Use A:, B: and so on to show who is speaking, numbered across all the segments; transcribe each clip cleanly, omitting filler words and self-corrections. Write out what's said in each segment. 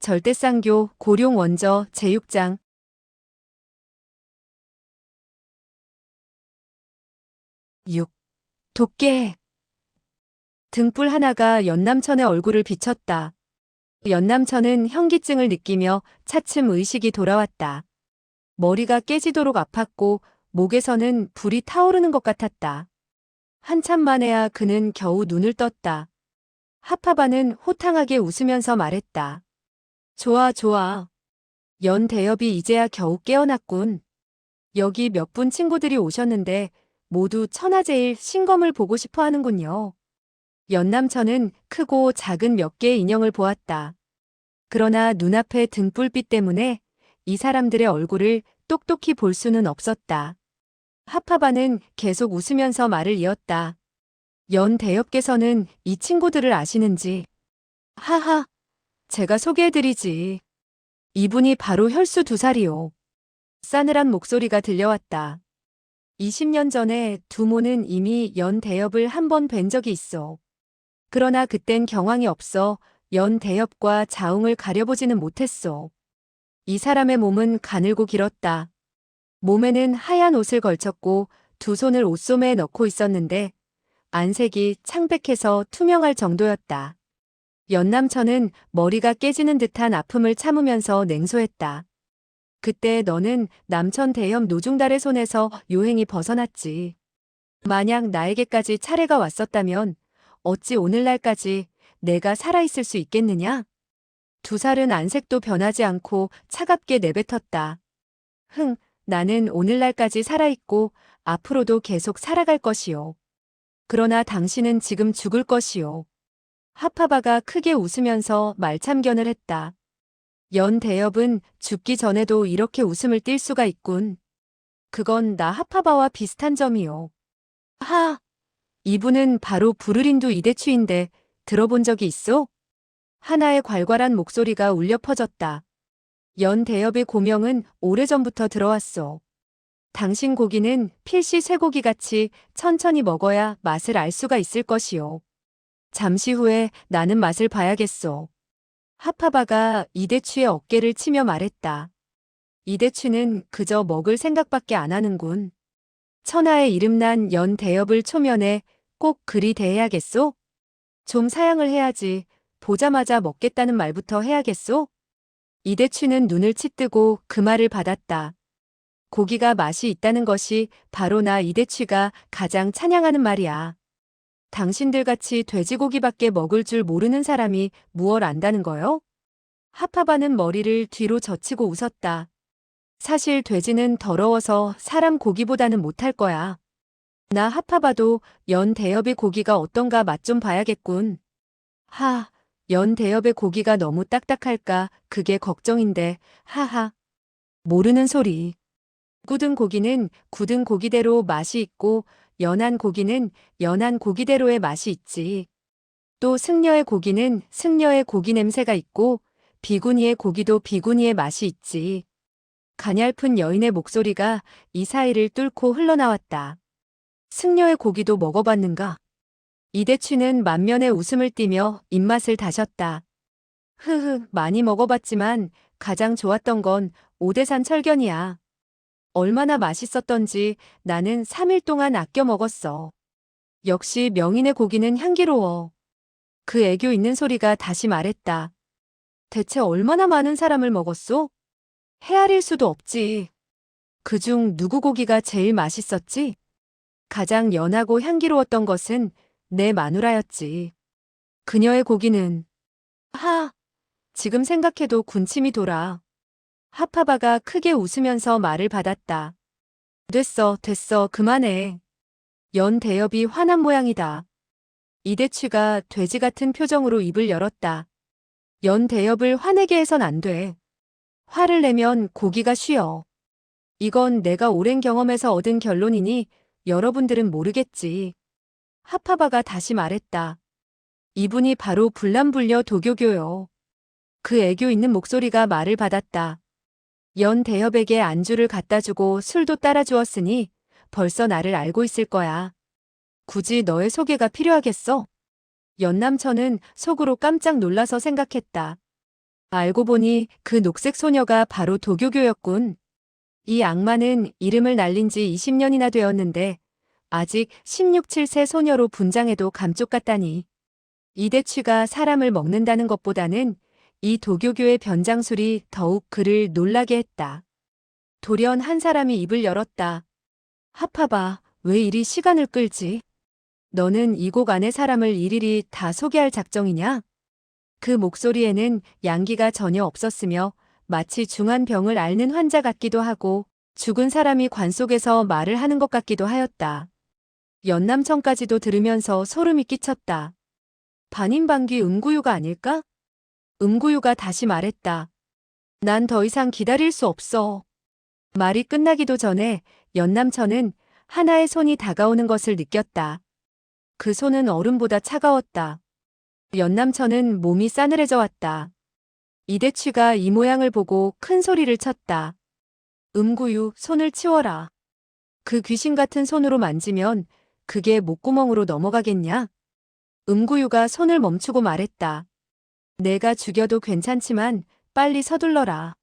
A: 절대쌍교 고룡 원저 제6장 6. 도깨. 등불 하나가 연남천의 얼굴을 비췄다. 연남천은 현기증을 느끼며 차츰 의식이 돌아왔다. 머리가 깨지도록 아팠고 목에서는 불이 타오르는 것 같았다. 한참 만에야 그는 겨우 눈을 떴다. 하파바는 호탕하게 웃으면서 말했다. 좋아, 좋아. 연대엽이 이제야 겨우 깨어났군. 여기 몇 분 친구들이 오셨는데 모두 천하제일 신검을 보고 싶어 하는군요. 연남천은 크고 작은 몇 개의 인형을 보았다. 그러나 눈앞의 등불빛 때문에 이 사람들의 얼굴을 똑똑히 볼 수는 없었다. 하파바는 계속 웃으면서 말을 이었다. 연대엽께서는 이 친구들을 아시는지? 하하, 제가 소개해드리지. 이분이 바로 혈수 2살이요. 싸늘한 목소리가 들려왔다. 20년 전에 두모는 이미 연대엽을 한 번 뵌 적이 있어. 그러나 그땐 경황이 없어 연대엽과 자웅을 가려보지는 못했어. 이 사람의 몸은 가늘고 길었다. 몸에는 하얀 옷을 걸쳤고 두 손을 옷소매에 넣고 있었는데 안색이 창백해서 투명할 정도였다. 연남천은 머리가 깨지는 듯한 아픔을 참으면서 냉소했다. 그때 너는 남천 대염 노중달의 손에서 요행이 벗어났지. 만약 나에게까지 차례가 왔었다면 어찌 오늘날까지 내가 살아있을 수 있겠느냐? 2살은 안색도 변하지 않고 차갑게 내뱉었다. 나는 오늘날까지 살아있고 앞으로도 계속 살아갈 것이요. 그러나 당신은 지금 죽을 것이요. 하파바가 크게 웃으면서 말참견을 했다. 연대엽은 죽기 전에도 이렇게 웃음을 띌 수가 있군. 그건 나 하파바와 비슷한 점이요. 하! 이분은 바로 부르린두 이대추인데 들어본 적이 있어? 하나의 괄괄한 목소리가 울려 퍼졌다. 연대엽의 고명은 오래전부터 들어왔어. 당신 고기는 필시 쇠고기같이 천천히 먹어야 맛을 알 수가 있을 것이요. 잠시 후에 나는 맛을 봐야겠소. 하파바가 이대추의 어깨를 치며 말했다. 이대추는 그저 먹을 생각밖에 안 하는군. 천하에 이름난 연대엽을 초면에 꼭 그리 대해야겠소? 좀 사양을 해야지. 보자마자 먹겠다는 말부터 해야겠소? 이대추는 눈을 치뜨고 그 말을 받았다. 고기가 맛이 있다는 것이 바로 나 이대추가 가장 찬양하는 말이야. 당신들같이 돼지고기밖에 먹을 줄 모르는 사람이 무얼 안다는 거요? 하파바는 머리를 뒤로 젖히고 웃었다. 사실 돼지는 더러워서 사람 고기보다는 못할 거야. 나 하파바도 연대엽의 고기가 어떤가 맛 좀 봐야겠군. 연대엽의 고기가 너무 딱딱할까 그게 걱정인데 하하. 모르는 소리. 굳은 고기는 굳은 고기대로 맛이 있고 연한 고기는 연한 고기대로의 맛이 있지. 또 승려의 고기는 승려의 고기 냄새가 있고 비구니의 고기도 비구니의 맛이 있지. 가냘픈 여인의 목소리가 이 사이를 뚫고 흘러나왔다. 승려의 고기도 먹어봤는가? 이대추는 만면에 웃음을 띠며 입맛을 다셨다. 많이 먹어봤지만 가장 좋았던 건 오대산 철견이야. 얼마나 맛있었던지 나는 3일 동안 아껴 먹었어. 역시 명인의 고기는 향기로워. 그 애교 있는 소리가 다시 말했다. 대체 얼마나 많은 사람을 먹었소? 헤아릴 수도 없지. 그중 누구 고기가 제일 맛있었지? 가장 연하고 향기로웠던 것은 내 마누라였지. 그녀의 고기는 지금 생각해도 군침이 돌아. 하파바가 크게 웃으면서 말을 받았다. 됐어, 그만해. 연대엽이 화난 모양이다. 이대추가 돼지 같은 표정으로 입을 열었다. 연대엽을 화내게 해선 안 돼. 화를 내면 고기가 쉬어. 이건 내가 오랜 경험에서 얻은 결론이니 여러분들은 모르겠지. 하파바가 다시 말했다. 이분이 바로 불남불녀 도교교요. 그 애교 있는 목소리가 말을 받았다. 연대엽에게 안주를 갖다 주고 술도 따라 주었으니 벌써 나를 알고 있을 거야. 굳이 너의 소개가 필요하겠어? 연남천은 속으로 깜짝 놀라서 생각했다. 알고 보니 그 녹색 소녀가 바로 도교교였군. 이 악마는 이름을 날린 지 20년이나 되었는데 아직 16, 7세 소녀로 분장해도 감쪽 같다니. 이대취가 사람을 먹는다는 것보다는 이 도교교의 변장술이 더욱 그를 놀라게 했다. 돌연 한 사람이 입을 열었다. 하파바, 왜 이리 시간을 끌지? 너는 이 곡 안의 사람을 일일이 다 소개할 작정이냐? 그 목소리에는 양기가 전혀 없었으며 마치 중한 병을 앓는 환자 같기도 하고 죽은 사람이 관 속에서 말을 하는 것 같기도 하였다. 연남청까지도 들으면서 소름이 끼쳤다. 반인반귀 음구유가 아닐까? 음구유가 다시 말했다. 난 더 이상 기다릴 수 없어. 말이 끝나기도 전에 연남천은 하나의 손이 다가오는 것을 느꼈다. 그 손은 얼음보다 차가웠다. 연남천은 몸이 싸늘해져 왔다. 이대취가 이 모양을 보고 큰 소리를 쳤다. 음구유, 손을 치워라. 그 귀신 같은 손으로 만지면 그게 목구멍으로 넘어가겠냐? 음구유가 손을 멈추고 말했다. 내가 죽여도 괜찮지만 빨리 서둘러라.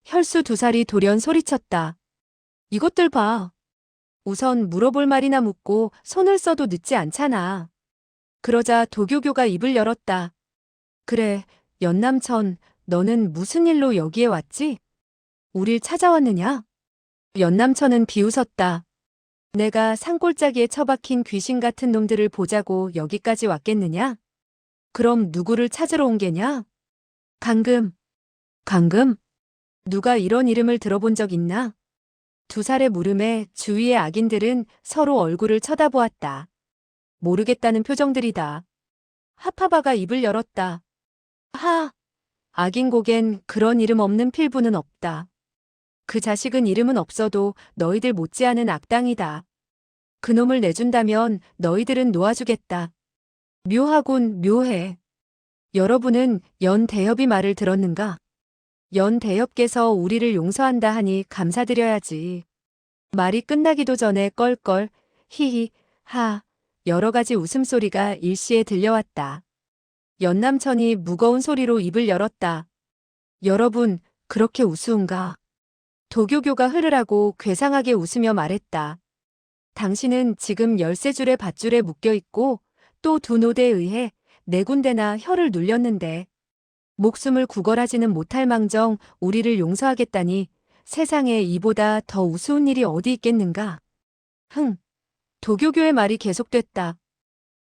A: 혈수 2살이 돌연 소리쳤다. 이것들 봐. 우선 물어볼 말이나 묻고 손을 써도 늦지 않잖아. 그러자 도교교가 입을 열었다. 그래, 연남천, 너는 무슨 일로 여기에 왔지? 우릴 찾아왔느냐? 연남천은 비웃었다. 내가 산골짜기에 처박힌 귀신 같은 놈들을 보자고 여기까지 왔겠느냐? 그럼 누구를 찾으러 온 게냐? 강금. 강금? 누가 이런 이름을 들어본 적 있나? 2살의 물음에 주위의 악인들은 서로 얼굴을 쳐다보았다. 모르겠다는 표정들이다. 하파바가 입을 열었다. 하! 악인곡엔 그런 이름 없는 필부는 없다. 그 자식은 이름은 없어도 너희들 못지않은 악당이다. 그놈을 내준다면 너희들은 놓아주겠다. 묘하군, 묘해. 여러분은 연대협이 말을 들었는가? 연대협께서 우리를 용서한다 하니 감사드려야지. 말이 끝나기도 전에 껄껄, 히히, 하, 여러 가지 웃음소리가 일시에 들려왔다. 연남천이 무거운 소리로 입을 열었다. 여러분, 그렇게 우스운가? 도교교가 흐르라고 괴상하게 웃으며 말했다. 당신은 지금 13줄의 밧줄에 묶여있고 또 2노대에 의해 4군데나 혀를 눌렸는데 목숨을 구걸하지는 못할 망정 우리를 용서하겠다니 세상에 이보다 더 우스운 일이 어디 있겠는가? 흥, 도교교의 말이 계속됐다.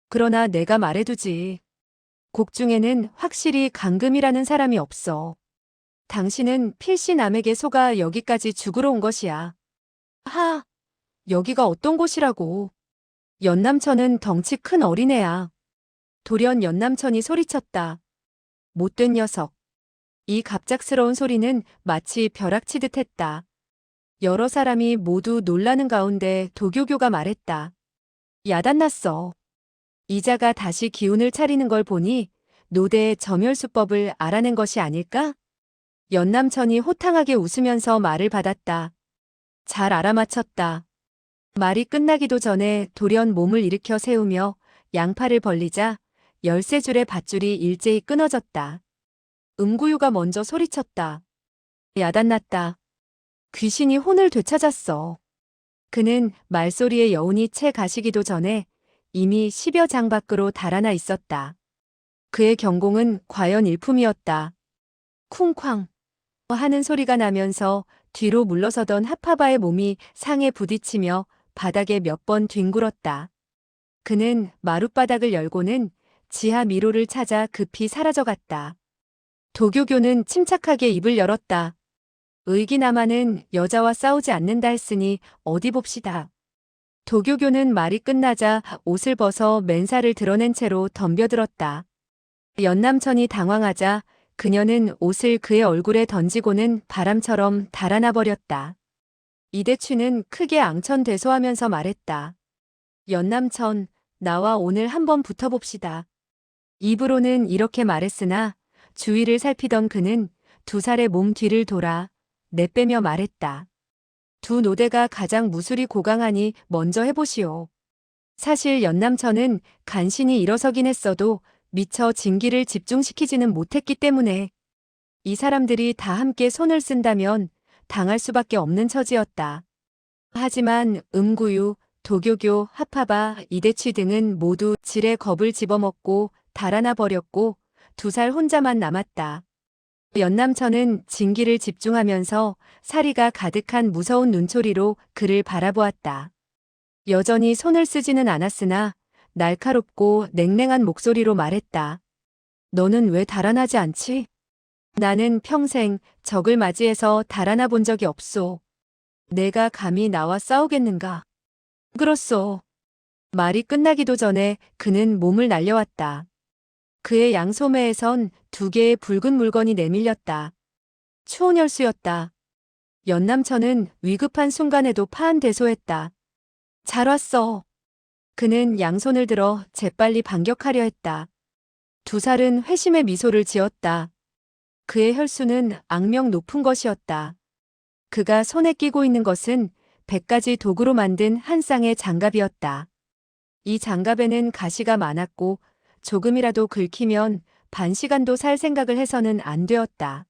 A: 그러나 내가 말해두지. 곡 중에는 확실히 강금이라는 사람이 없어. 당신은 필시 남에게 속아 여기까지 죽으러 온 것이야. 하, 여기가 어떤 곳이라고. 연남천은 덩치 큰 어린애야. 돌연 연남천이 소리쳤다. 못된 녀석. 이 갑작스러운 소리는 마치 벼락치듯 했다. 여러 사람이 모두 놀라는 가운데 도교교가 말했다. 야단났어. 이자가 다시 기운을 차리는 걸 보니 노대의 점혈수법을 알아낸 것이 아닐까? 연남천이 호탕하게 웃으면서 말을 받았다. 잘 알아맞혔다. 말이 끝나기도 전에 돌연 몸을 일으켜 세우며 양팔을 벌리자 13줄의 밧줄이 일제히 끊어졌다. 음구유가 먼저 소리쳤다. 야단났다. 귀신이 혼을 되찾았어. 그는 말소리의 여운이 채 가시기도 전에 이미 10여 장 밖으로 달아나 있었다. 그의 경공은 과연 일품이었다. 쿵쾅 하는 소리가 나면서 뒤로 물러서던 하파바의 몸이 상에 부딪히며 바닥에 몇 번 뒹굴었다. 그는 마룻바닥을 열고는 지하 미로를 찾아 급히 사라져갔다. 도교교는 침착하게 입을 열었다. 의기나마는 여자와 싸우지 않는다 했으니 어디 봅시다. 도교교는 말이 끝나자 옷을 벗어 맨살을 드러낸 채로 덤벼들었다. 연남천이 당황하자 그녀는 옷을 그의 얼굴에 던지고는 바람처럼 달아나 버렸다. 이대취는 크게 앙천대소하면서 말했다. 연남천, 나와 오늘 한번 붙어봅시다. 입으로는 이렇게 말했으나 주위를 살피던 그는 2살의 몸 뒤를 돌아 내빼며 말했다. 2 노대가 가장 무술이 고강하니 먼저 해보시오. 사실 연남천은 간신히 일어서긴 했어도 미처 진기를 집중시키지는 못했기 때문에 이 사람들이 다 함께 손을 쓴다면 당할 수밖에 없는 처지였다. 하지만 음구유, 도교교, 하파바, 이대취 등은 모두 질의 겁을 집어먹고 달아나 버렸고 2살 혼자만 남았다. 연남천은 진기를 집중하면서 사리가 가득한 무서운 눈초리로 그를 바라보았다. 여전히 손을 쓰지는 않았으나 날카롭고 냉랭한 목소리로 말했다. 너는 왜 달아나지 않지? 나는 평생 적을 맞이해서 달아나 본 적이 없소. 내가 감히 나와 싸우겠는가? 그렇소. 말이 끝나기도 전에 그는 몸을 날려왔다. 그의 양소매에선 2개의 붉은 물건이 내밀렸다. 추온열수였다. 연남천은 위급한 순간에도 파한대소했다. 잘 왔어. 그는 양손을 들어 재빨리 반격하려 했다. 2살은 회심의 미소를 지었다. 그의 혈수는 악명 높은 것이었다. 그가 손에 끼고 있는 것은 100가지 도구로 만든 한 쌍의 장갑이었다. 이 장갑에는 가시가 많았고 조금이라도 긁히면 반시간도 살 생각을 해서는 안 되었다.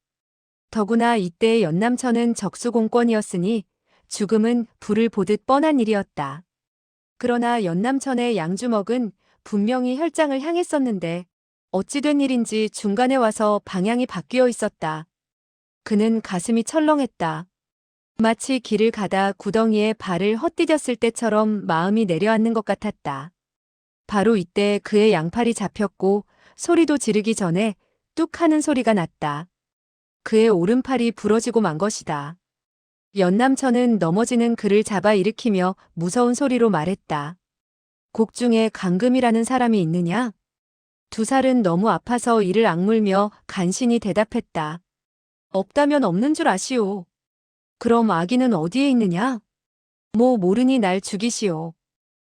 A: 더구나 이때의 연남천은 적수공권이었으니 죽음은 불을 보듯 뻔한 일이었다. 그러나 연남천의 양주먹은 분명히 혈장을 향했었는데 어찌 된 일인지 중간에 와서 방향이 바뀌어 있었다. 그는 가슴이 철렁했다. 마치 길을 가다 구덩이에 발을 헛디뎠을 때처럼 마음이 내려앉는 것 같았다. 바로 이때 그의 양팔이 잡혔고 소리도 지르기 전에 뚝 하는 소리가 났다. 그의 오른팔이 부러지고 만 것이다. 연남천은 넘어지는 그를 잡아 일으키며 무서운 소리로 말했다. 곡 중에 강금이라는 사람이 있느냐? 2살은 너무 아파서 이를 악물며 간신히 대답했다. 없다면 없는 줄 아시오. 그럼 아기는 어디에 있느냐? 뭐 모르니 날 죽이시오.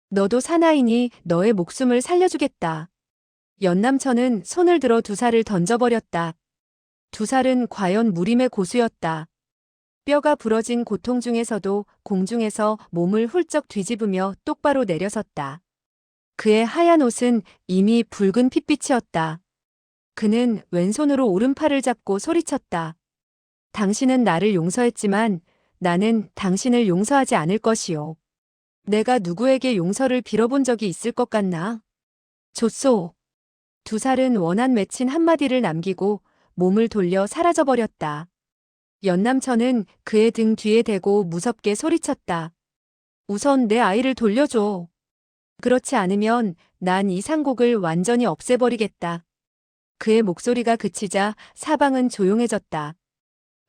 A: 너도 사나이니 너의 목숨을 살려주겠다. 연남천은 손을 들어 2살을 던져버렸다. 2살은 과연 무림의 고수였다. 뼈가 부러진 고통 중에서도 공중에서 몸을 훌쩍 뒤집으며 똑바로 내려섰다. 그의 하얀 옷은 이미 붉은 핏빛이었다. 그는 왼손으로 오른팔을 잡고 소리쳤다. 당신은 나를 용서했지만 나는 당신을 용서하지 않을 것이오. 내가 누구에게 용서를 빌어본 적이 있을 것 같나? 좋소. 2살은 원한 맺힌 한마디를 남기고 몸을 돌려 사라져버렸다. 연남천은 그의 등 뒤에 대고 무섭게 소리쳤다. 우선 내 아이를 돌려줘. 그렇지 않으면 난 이 상곡을 완전히 없애버리겠다. 그의 목소리가 그치자 사방은 조용해졌다.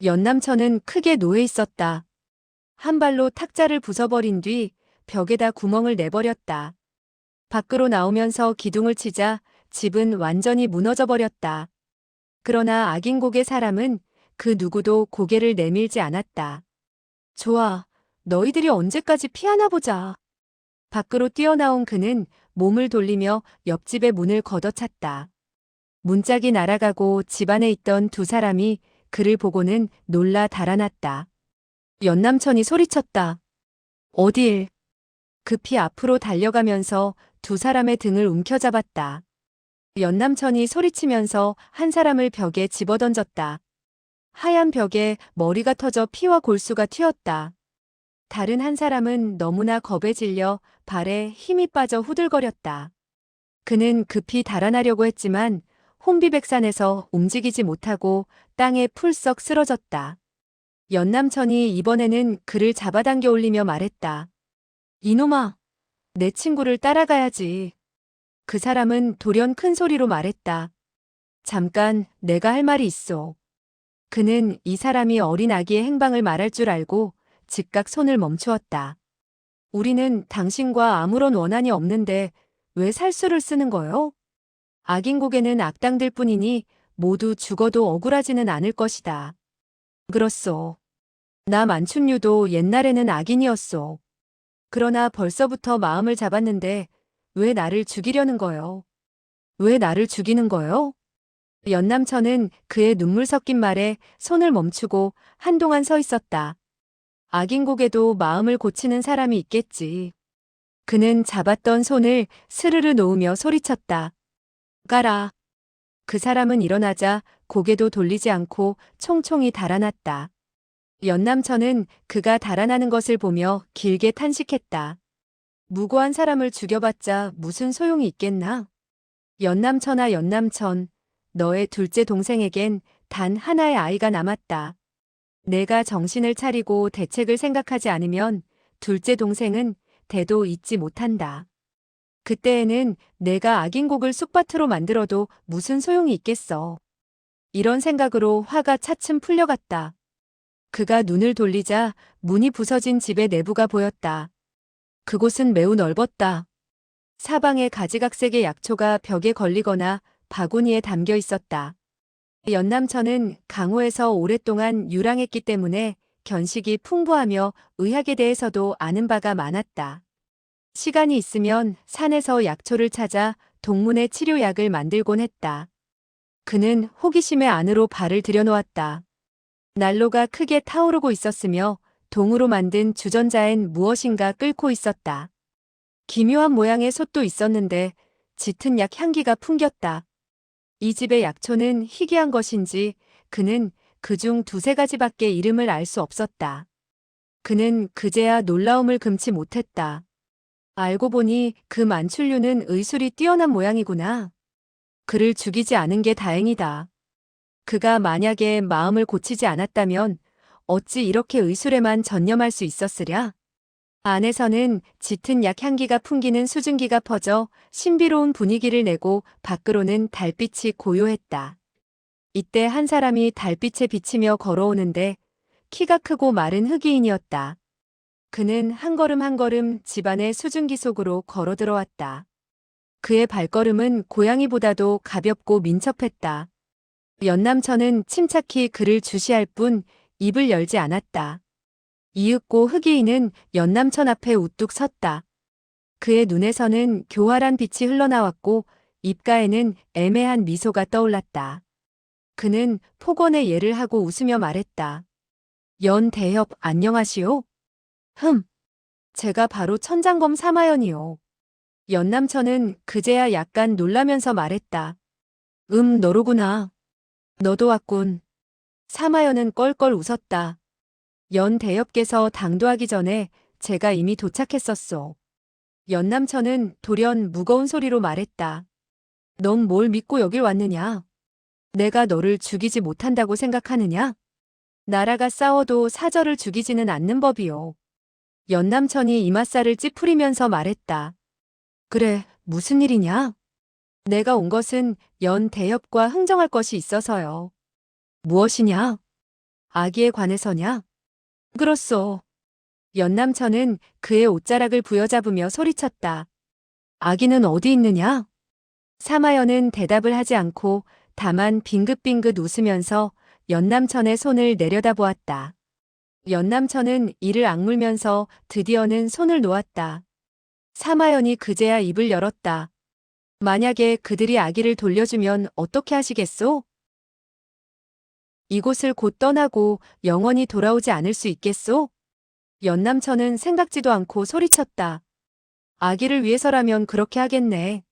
A: 연남천은 크게 노해 있었다. 한 발로 탁자를 부숴버린 뒤 벽에다 구멍을 내버렸다. 밖으로 나오면서 기둥을 치자 집은 완전히 무너져버렸다. 그러나 악인곡의 사람은 그 누구도 고개를 내밀지 않았다. 좋아, 너희들이 언제까지 피하나 보자. 밖으로 뛰어나온 그는 몸을 돌리며 옆집의 문을 걷어찼다. 문짝이 날아가고 집 안에 있던 2사람이 그를 보고는 놀라 달아났다. 연남천이 소리쳤다. 어딜? 급히 앞으로 달려가면서 2사람의 등을 움켜잡았다. 연남천이 소리치면서 한 사람을 벽에 집어던졌다. 하얀 벽에 머리가 터져 피와 골수가 튀었다. 다른 한 사람은 너무나 겁에 질려 발에 힘이 빠져 후들거렸다. 그는 급히 달아나려고 했지만 혼비백산에서 움직이지 못하고 땅에 풀썩 쓰러졌다. 연남천이 이번에는 그를 잡아당겨 올리며 말했다. 이놈아, 내 친구를 따라가야지. 그 사람은 돌연 큰 소리로 말했다. 잠깐, 내가 할 말이 있어. 그는 이 사람이 어린 아기의 행방을 말할 줄 알고 즉각 손을 멈추었다. 우리는 당신과 아무런 원한이 없는데 왜 살수를 쓰는 거요? 악인곡에는 악당들 뿐이니 모두 죽어도 억울하지는 않을 것이다. 그렇소. 나 만춘유도 옛날에는 악인이었소. 그러나 벌써부터 마음을 잡았는데 왜 나를 죽이려는 거요? 왜 나를 죽이는 거요? 연남천은 그의 눈물 섞인 말에 손을 멈추고 한동안 서 있었다. 악인곡에도 마음을 고치는 사람이 있겠지. 그는 잡았던 손을 스르르 놓으며 소리쳤다. 가라. 그 사람은 일어나자 고개도 돌리지 않고 총총히 달아났다. 연남천은 그가 달아나는 것을 보며 길게 탄식했다. 무고한 사람을 죽여봤자 무슨 소용이 있겠나? 연남천아 연남천, 너의 둘째 동생에겐 단 하나의 아이가 남았다. 내가 정신을 차리고 대책을 생각하지 않으면 둘째 동생은 대도 잊지 못한다. 그때에는 내가 악인곡을 쑥밭으로 만들어도 무슨 소용이 있겠어. 이런 생각으로 화가 차츰 풀려갔다. 그가 눈을 돌리자 문이 부서진 집의 내부가 보였다. 그곳은 매우 넓었다. 사방에 가지각색의 약초가 벽에 걸리거나 바구니에 담겨 있었다. 연남천은 강호에서 오랫동안 유랑했기 때문에 견식이 풍부하며 의학에 대해서도 아는 바가 많았다. 시간이 있으면 산에서 약초를 찾아 동문의 치료약을 만들곤 했다. 그는 호기심에 안으로 발을 들여놓았다. 난로가 크게 타오르고 있었으며 동으로 만든 주전자엔 무엇인가 끓고 있었다. 기묘한 모양의 솥도 있었는데 짙은 약 향기가 풍겼다. 이 집의 약초는 희귀한 것인지 그는 그중 두세 가지밖에 이름을 알 수 없었다. 그는 그제야 놀라움을 금치 못했다. 알고 보니 그 만출류는 의술이 뛰어난 모양이구나. 그를 죽이지 않은 게 다행이다. 그가 만약에 마음을 고치지 않았다면 어찌 이렇게 의술에만 전념할 수 있었으랴? 안에서는 짙은 약 향기가 풍기는 수증기가 퍼져 신비로운 분위기를 내고 밖으로는 달빛이 고요했다. 이때 한 사람이 달빛에 비치며 걸어오는데 키가 크고 마른 흑의인이었다. 그는 한 걸음 한 걸음 집안의 수증기 속으로 걸어 들어왔다. 그의 발걸음은 고양이보다도 가볍고 민첩했다. 연남천은 침착히 그를 주시할 뿐 입을 열지 않았다. 이윽고 흑의인은 연남천 앞에 우뚝 섰다. 그의 눈에서는 교활한 빛이 흘러나왔고 입가에는 애매한 미소가 떠올랐다. 그는 폭언의 예를 하고 웃으며 말했다. 연대협 안녕하시오? 제가 바로 천장검 사마연이요. 연남천은 그제야 약간 놀라면서 말했다. 너로구나. 너도 왔군. 사마연은 껄껄 웃었다. 연대협께서 당도하기 전에 제가 이미 도착했었소. 연남천은 돌연 무거운 소리로 말했다. 넌 뭘 믿고 여길 왔느냐? 내가 너를 죽이지 못한다고 생각하느냐? 나라가 싸워도 사절을 죽이지는 않는 법이요. 연남천이 이맛살을 찌푸리면서 말했다. 그래, 무슨 일이냐? 내가 온 것은 연대협과 흥정할 것이 있어서요. 무엇이냐? 아기에 관해서냐? 그렇소. 연남천은 그의 옷자락을 부여잡으며 소리쳤다. 아기는 어디 있느냐? 사마연은 대답을 하지 않고 다만 빙긋빙긋 웃으면서 연남천의 손을 내려다보았다. 연남천은 이를 악물면서 드디어는 손을 놓았다. 사마연이 그제야 입을 열었다. 만약에 그들이 아기를 돌려주면 어떻게 하시겠소? 이곳을 곧 떠나고 영원히 돌아오지 않을 수 있겠소? 연남천은 생각지도 않고 소리쳤다. 아기를 위해서라면 그렇게 하겠네.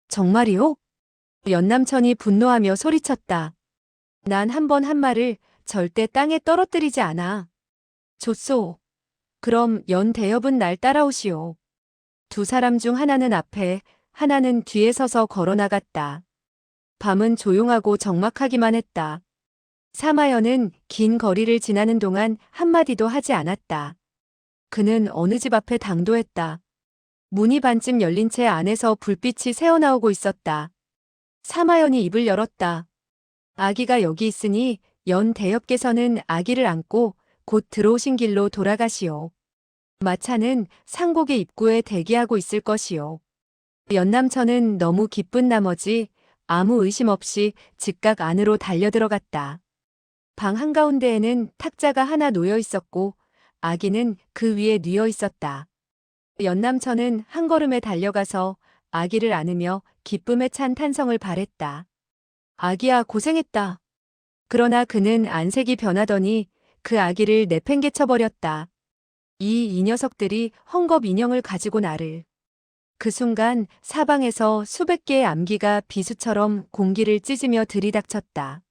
A: 정말이요? 연남천이 분노하며 소리쳤다. 난 한 번 한 말을 절대 땅에 떨어뜨리지 않아. 좋소. 그럼 연대협은 날 따라오시오. 두 사람 중 하나는 앞에, 하나는 뒤에 서서 걸어나갔다. 밤은 조용하고 적막하기만 했다. 사마연은 긴 거리를 지나는 동안 한마디도 하지 않았다. 그는 어느 집 앞에 당도했다. 문이 반쯤 열린 채 안에서 불빛이 새어나오고 있었다. 사마연이 입을 열었다. 아기가 여기 있으니 연대협께서는 아기를 안고 곧 들어오신 길로 돌아가시오. 마차는 상곡의 입구에 대기하고 있을 것이오. 연남천은 너무 기쁜 나머지 아무 의심 없이 즉각 안으로 달려들어갔다. 방 한가운데에는 탁자가 하나 놓여 있었고 아기는 그 위에 뉘어 있었다. 연남천은 한 걸음에 달려가서 아기를 안으며 기쁨에 찬 탄성을 발했다. 아기야 고생했다. 그러나 그는 안색이 변하더니 그 아기를 내팽개쳐버렸다. 이 녀석들이 헝겊 인형을 가지고 나를. 그 순간 사방에서 수백 개의 암기가 비수처럼 공기를 찢으며 들이닥쳤다.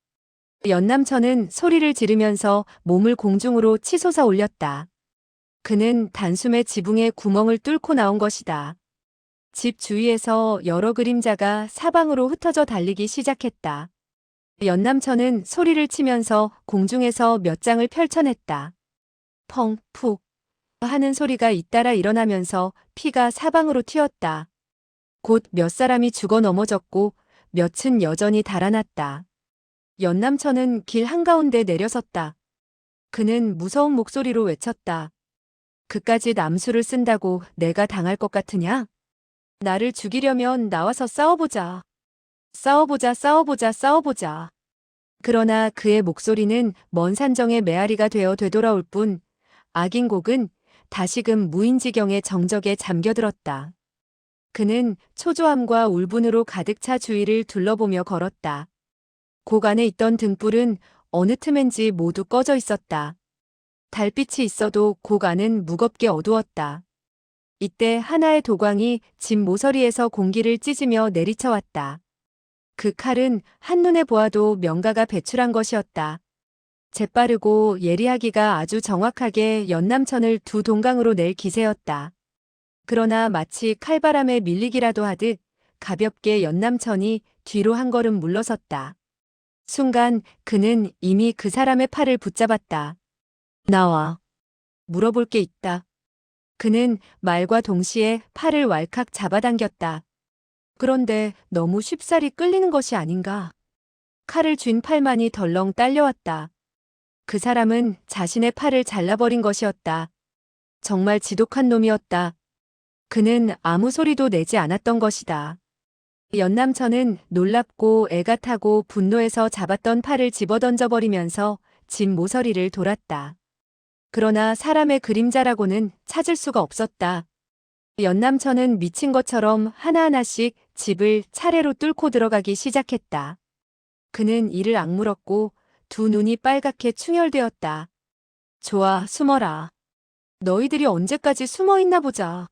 A: 연남천은 소리를 지르면서 몸을 공중으로 치솟아 올렸다. 그는 단숨에 지붕에 구멍을 뚫고 나온 것이다. 집 주위에서 여러 그림자가 사방으로 흩어져 달리기 시작했다. 연남천은 소리를 치면서 공중에서 몇 장을 펼쳐냈다. 펑, 푹 하는 소리가 잇따라 일어나면서 피가 사방으로 튀었다. 곧 몇 사람이 죽어 넘어졌고 몇은 여전히 달아났다. 연남천은 길 한가운데 내려섰다. 그는 무서운 목소리로 외쳤다. 그까짓 암수를 쓴다고 내가 당할 것 같으냐? 나를 죽이려면 나와서 싸워보자. 싸워보자, 싸워보자, 싸워보자. 그러나 그의 목소리는 먼 산정의 메아리가 되어 되돌아올 뿐 악인곡은 다시금 무인지경의 정적에 잠겨들었다. 그는 초조함과 울분으로 가득 차 주위를 둘러보며 걸었다. 곡 안에 있던 등불은 어느 틈엔지 모두 꺼져 있었다. 달빛이 있어도 곡 안은 무겁게 어두웠다. 이때 하나의 도광이 집 모서리에서 공기를 찢으며 내리쳐왔다. 그 칼은 한눈에 보아도 명가가 배출한 것이었다. 재빠르고 예리하기가 아주 정확하게 연남천을 두 동강으로 낼 기세였다. 그러나 마치 칼바람에 밀리기라도 하듯 가볍게 연남천이 뒤로 한 걸음 물러섰다. 순간 그는 이미 그 사람의 팔을 붙잡았다. 나와. 물어볼 게 있다. 그는 말과 동시에 팔을 왈칵 잡아당겼다. 그런데 너무 쉽사리 끌리는 것이 아닌가. 칼을 쥔 팔만이 덜렁 딸려왔다. 그 사람은 자신의 팔을 잘라버린 것이었다. 정말 지독한 놈이었다. 그는 아무 소리도 내지 않았던 것이다. 연남천은 놀랍고 애가 타고 분노해서 잡았던 팔을 집어던져버리면서 집 모서리를 돌았다. 그러나 사람의 그림자라고는 찾을 수가 없었다. 연남천은 미친 것처럼 하나하나씩 집을 차례로 뚫고 들어가기 시작했다. 그는 이를 악물었고 두 눈이 빨갛게 충혈되었다. 좋아, 숨어라. 너희들이 언제까지 숨어 있나 보자.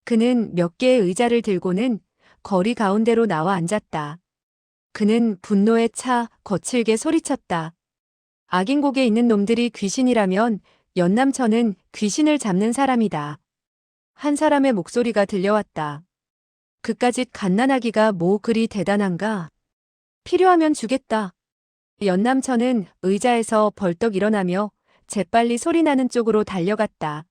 A: 그는 몇 개의 의자를 들고는 거리 가운데로 나와 앉았다. 그는 분노에 차 거칠게 소리쳤다. 악인곡에 있는 놈들이 귀신이라면 연남천은 귀신을 잡는 사람이다. 한 사람의 목소리가 들려왔다. 그까짓 갓난아기가 뭐 그리 대단한가? 필요하면 주겠다. 연남천은 의자에서 벌떡 일어나며 재빨리 소리나는 쪽으로 달려갔다.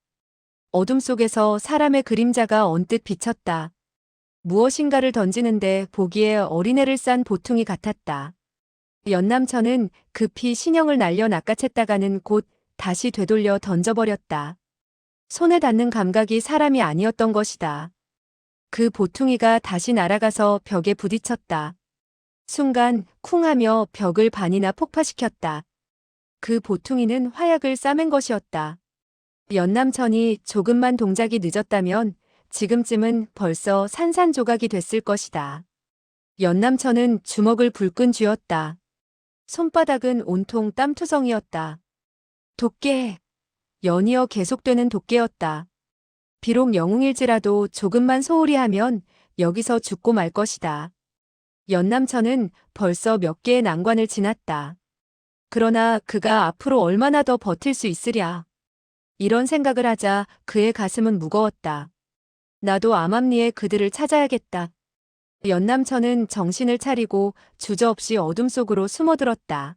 A: 어둠 속에서 사람의 그림자가 언뜻 비쳤다. 무엇인가를 던지는데 보기에 어린애를 싼 보퉁이 같았다. 연남천은 급히 신형을 날려 낚아챘다가는 곧 다시 되돌려 던져버렸다. 손에 닿는 감각이 사람이 아니었던 것이다. 그 보퉁이가 다시 날아가서 벽에 부딪혔다. 순간 쿵 하며 벽을 반이나 폭파시켰다. 그 보퉁이는 화약을 싸맨 것이었다. 연남천이 조금만 동작이 늦었다면 지금쯤은 벌써 산산조각이 됐을 것이다. 연남천은 주먹을 불끈 쥐었다. 손바닥은 온통 땀투성이었다. 도깨! 연이어 계속되는 도깨였다. 비록 영웅일지라도 조금만 소홀히 하면 여기서 죽고 말 것이다. 연남천은 벌써 몇 개의 난관을 지났다. 그러나 그가 앞으로 얼마나 더 버틸 수 있으랴. 이런 생각을 하자 그의 가슴은 무거웠다. 나도 암암리에 그들을 찾아야겠다. 연남천은 정신을 차리고 주저없이 어둠 속으로 숨어들었다.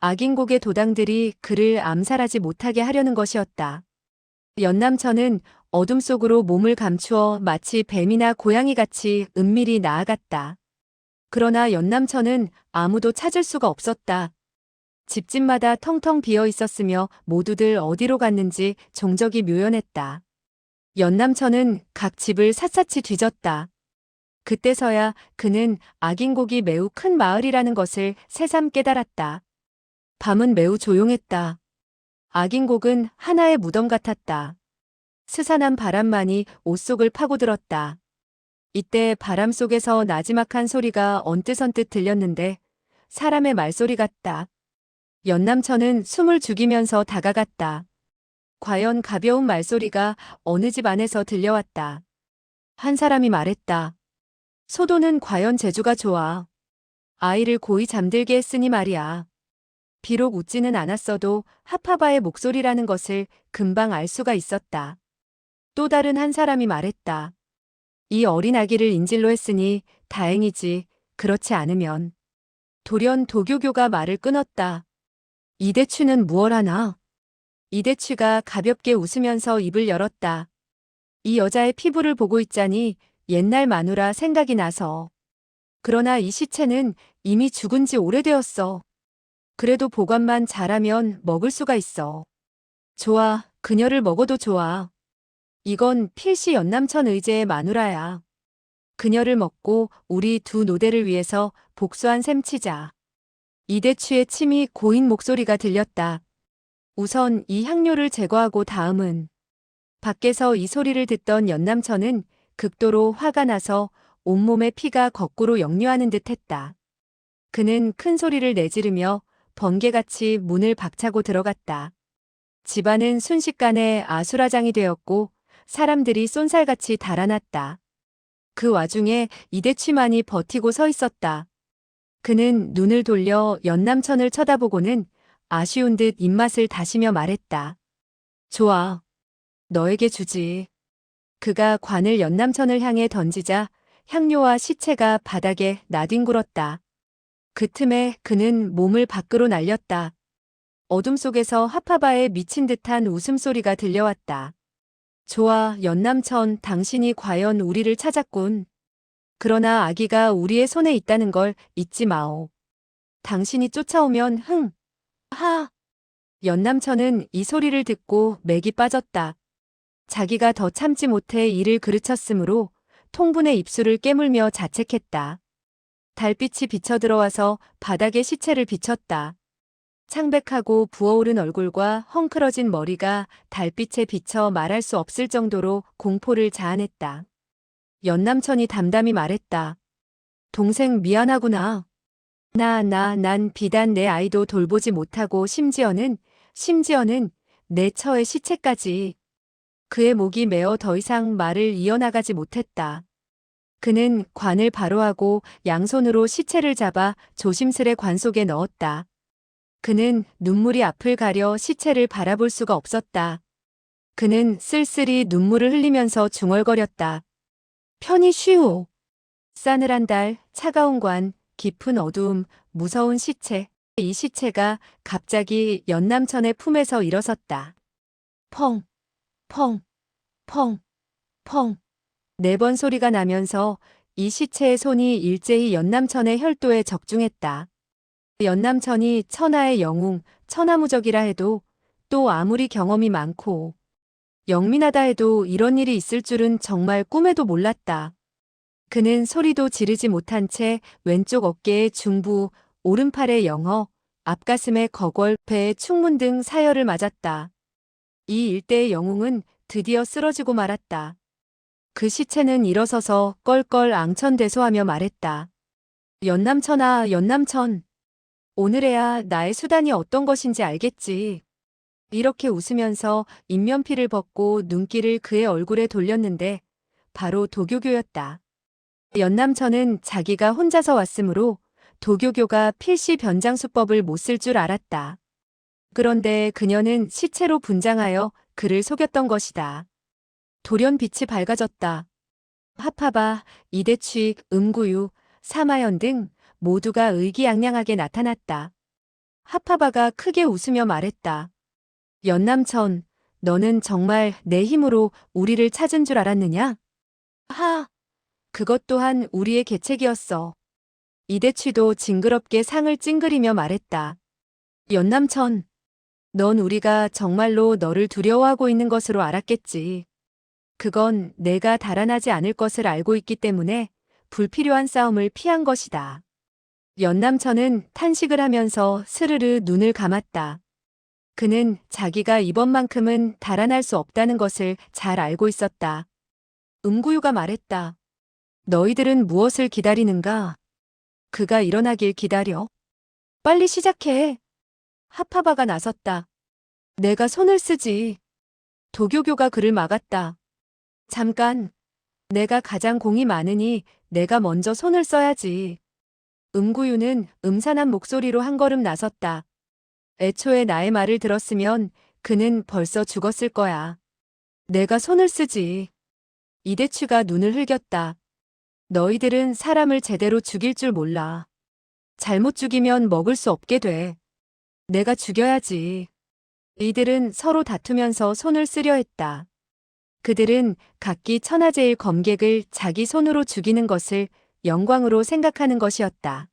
A: 악인곡의 도당들이 그를 암살하지 못하게 하려는 것이었다. 연남천은 어둠 속으로 몸을 감추어 마치 뱀이나 고양이같이 은밀히 나아갔다. 그러나 연남천은 아무도 찾을 수가 없었다. 집집마다 텅텅 비어 있었으며 모두들 어디로 갔는지 종적이 묘연했다. 연남천은 각 집을 샅샅이 뒤졌다. 그때서야 그는 악인곡이 매우 큰 마을이라는 것을 새삼 깨달았다. 밤은 매우 조용했다. 악인곡은 하나의 무덤 같았다. 스산한 바람만이 옷 속을 파고들었다. 이때 바람 속에서 나지막한 소리가 언뜻언뜻 들렸는데 사람의 말소리 같다. 연남천은 숨을 죽이면서 다가갔다. 과연 가벼운 말소리가 어느 집 안에서 들려왔다. 한 사람이 말했다. 소도는 과연 재주가 좋아. 아이를 고이 잠들게 했으니 말이야. 비록 웃지는 않았어도 하파바의 목소리라는 것을 금방 알 수가 있었다. 또 다른 한 사람이 말했다. 이 어린 아기를 인질로 했으니 다행이지. 그렇지 않으면. 돌연 도교교가 말을 끊었다. 이대추는 무얼 하나? 이대추가 가볍게 웃으면서 입을 열었다. 이 여자의 피부를 보고 있자니 옛날 마누라 생각이 나서. 그러나 이 시체는 이미 죽은 지 오래되었어. 그래도 보관만 잘하면 먹을 수가 있어. 좋아, 그녀를 먹어도 좋아. 이건 필시 연남천 의제의 마누라야. 그녀를 먹고 우리 두 노대를 위해서 복수한 셈 치자. 이대추의 침이 고인 목소리가 들렸다. 우선 이 향료를 제거하고 다음은. 밖에서 이 소리를 듣던 연남천은 극도로 화가 나서 온몸에 피가 거꾸로 역류하는 듯 했다. 그는 큰 소리를 내지르며 번개같이 문을 박차고 들어갔다. 집안은 순식간에 아수라장이 되었고 사람들이 쏜살같이 달아났다. 그 와중에 이대취만이 버티고 서 있었다. 그는 눈을 돌려 연남천을 쳐다보고는 아쉬운 듯 입맛을 다시며 말했다. 좋아. 너에게 주지. 그가 관을 연남천을 향해 던지자 향료와 시체가 바닥에 나뒹굴었다. 그 틈에 그는 몸을 밖으로 날렸다. 어둠 속에서 하파바의 미친 듯한 웃음소리가 들려왔다. 좋아, 연남천, 당신이 과연 우리를 찾았군. 그러나 아기가 우리의 손에 있다는 걸 잊지 마오. 당신이 쫓아오면 하. 연남천은 이 소리를 듣고 맥이 빠졌다. 자기가 더 참지 못해 이를 그르쳤으므로 통분의 입술을 깨물며 자책했다. 달빛이 비쳐들어와서 바닥에 시체를 비쳤다. 창백하고 부어오른 얼굴과 헝클어진 머리가 달빛에 비쳐 말할 수 없을 정도로 공포를 자아냈다. 연남천이 담담히 말했다. 동생 미안하구나. 난 비단 내 아이도 돌보지 못하고 심지어는 내 처의 시체까지. 그의 목이 메어 더 이상 말을 이어나가지 못했다. 그는 관을 바로 하고 양손으로 시체를 잡아 조심스레 관 속에 넣었다. 그는 눈물이 앞을 가려 시체를 바라볼 수가 없었다. 그는 쓸쓸히 눈물을 흘리면서 중얼거렸다. 편히 쉬오. 싸늘한 달, 차가운 관, 깊은 어두움, 무서운 시체. 이 시체가 갑자기 연남천의 품에서 일어섰다. 펑, 펑, 펑, 펑. 4번 소리가 나면서 이 시체의 손이 일제히 연남천의 혈도에 적중했다. 연남천이 천하의 영웅, 천하무적이라 해도 또 아무리 경험이 많고 영민하다 해도 이런 일이 있을 줄은 정말 꿈에도 몰랐다. 그는 소리도 지르지 못한 채 왼쪽 어깨에 중부, 오른팔에 영허, 앞가슴에 거궐, 배에 충문 등 사열을 맞았다. 이 일대의 영웅은 드디어 쓰러지고 말았다. 그 시체는 일어서서 껄껄 앙천대소하며 말했다. 연남천아, 연남천. 오늘에야 나의 수단이 어떤 것인지 알겠지. 이렇게 웃으면서 인면피를 벗고 눈길을 그의 얼굴에 돌렸는데 바로 도교교였다. 연남천은 자기가 혼자서 왔으므로 도교교가 필시 변장수법을 못 쓸 줄 알았다. 그런데 그녀는 시체로 분장하여 그를 속였던 것이다. 돌연 빛이 밝아졌다. 하파바, 이대취, 음구유, 사마연 등 모두가 의기양양하게 나타났다. 하파바가 크게 웃으며 말했다. 연남천, 너는 정말 내 힘으로 우리를 찾은 줄 알았느냐? 그것 또한 우리의 계책이었어. 이대취도 징그럽게 상을 찡그리며 말했다. 연남천, 넌 우리가 정말로 너를 두려워하고 있는 것으로 알았겠지. 그건 내가 달아나지 않을 것을 알고 있기 때문에 불필요한 싸움을 피한 것이다. 연남천은 탄식을 하면서 스르르 눈을 감았다. 그는 자기가 이번만큼은 달아날 수 없다는 것을 잘 알고 있었다. 음구유가 말했다. 너희들은 무엇을 기다리는가? 그가 일어나길 기다려. 빨리 시작해. 하파바가 나섰다. 내가 손을 쓰지. 도교교가 그를 막았다. 잠깐. 내가 가장 공이 많으니 내가 먼저 손을 써야지. 음구유는 음산한 목소리로 한 걸음 나섰다. 애초에 나의 말을 들었으면 그는 벌써 죽었을 거야. 내가 손을 쓰지. 이대추가 눈을 흘겼다. 너희들은 사람을 제대로 죽일 줄 몰라. 잘못 죽이면 먹을 수 없게 돼. 내가 죽여야지. 이들은 서로 다투면서 손을 쓰려 했다. 그들은 각기 천하제일 검객을 자기 손으로 죽이는 것을 영광으로 생각하는 것이었다.